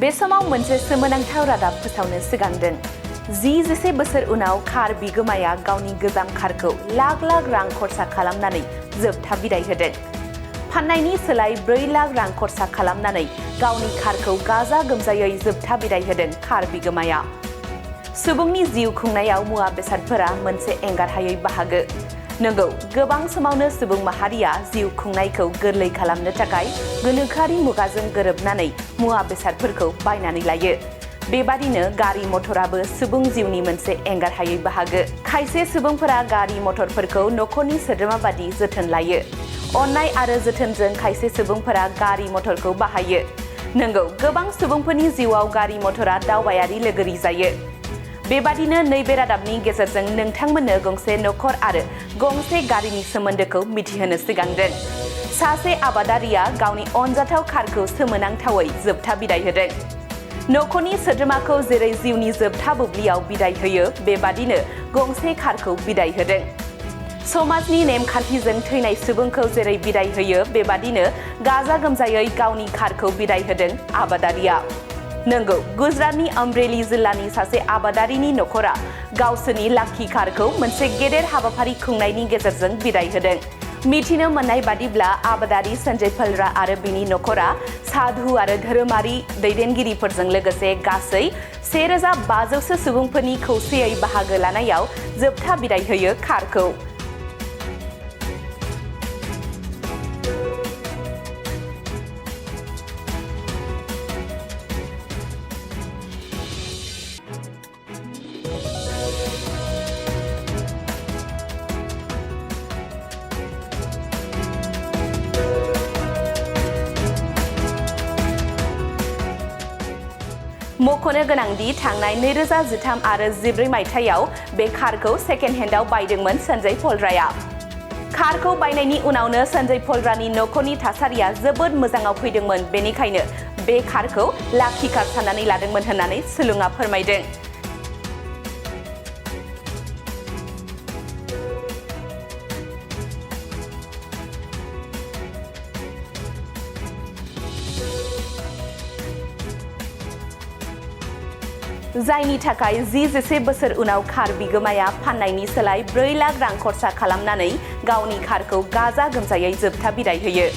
बे समाव मोनसे सोमोनांथाव रादाब फोसावनो सिगांदों। जिसे बोसोर उनाव कार बिगोमाया गावनि गोजाम कारखौ लाख लाख रां खरसा खालामनानै जोबथा बिदाय होदों। फाननायनि सोलाय 4 लाख रां खरसा खालामनानै गावनि कारखौ गाजा गोमजायै जोबथा बिदाय होदों कार बिगोमाया। सुबुंनि जिउ खुंनायाव मुवा बेसादफोरा मोनसे एंगारहायै बाहागो। नंगौ, गोबां समावनो सुबुं माहारिया जिउ खुंनायखौ गोरलै खालामनो थाखाय गोनोखोआरि मुगाजों गोरोबनानै मुवा बेसादफोरखौ बायनानै लायो। बेबादिनो गारि मटराबो सुबुं जिउनि मोनसे एंगारहायै बाहागो। खायसे सुबुंफोरा गारि मटरफोरखौ नखरनि सोद्रोमा बादि जोथोन लायो। अननाय आरो जोथोनजों खायसे सुबुंफोरा गारि मटरखौ बाहायो। नंगौ, गोबां सुबुंफोरनि जिउआव गारि मटरा दावबायारि लोगोरि जायो। बेबादिनो नैबे रादाबनि गेजेरजों नोंथांमोननो गंसे नखर आरो गंसे गारिनि सोमोन्दोखौ मिथिहोनो सिगांदों। सासे आबादारिया गावनि अनजाथाव कारखौ सोमोनांथावै जोबथा बिदाय होदों। नखरनि सोद्रोमाखौ जेरै जिउनि जोबथा बुब्लियाव बिदाय होयो, बेबादिनो गंसे कारखौ बिदाय होदों। समाजनि नेमखान्थिजों थैनाय सुबुंखौ जेरै बिदाय होयो, बेबादिनो गाजा गोमजायै गावनि कारखौ बिदाय होदों आबादारिया। नंगौ, गुजरातनि अमरेली जिल्लानि सासे आबादारिनि नखरा गावसोरनि लाखि कारखौ मोनसे गेदेर हाबाफारि खुंनायनि गेजेरजों बिदाय होदों। मिथिनो मोननाय बादिब्ला आबादारि सन्जय फलरा आरो बिनि नखरा साधु आरो धोरोमारि दैदेनगिरिफोरजों लोगोसे गासै 1500 सुबुंफोरनि खौसेयै बाहागो लानायाव जोबथा बिदाय होयो कारखौ। मख'नो गोनांदि थांनाय 2013 आरो 14 मायथाइयाव बे कारखौ सेकेन्ड हेन्डआव बायदोंमोन सन्जय फलराया। कारखौ बायनायनि उनावनो सन्जय फलरानि नखरनि थासारिया जोबोद मोजाङाव फैदोंमोन, बेनिखायनो बे कारखौ लाखि कार साननानै लादोंमोन होननानै सुलुङा फोरमायदों। जायनि थाखाय जिसे बोसोर उनाव कार बिगोमाया फाननायनि सोलाय 4 लाख रां खरसा खालामनानै गावनि कारखौ गाजा गोमजायै जोबथा बिदाय होयो।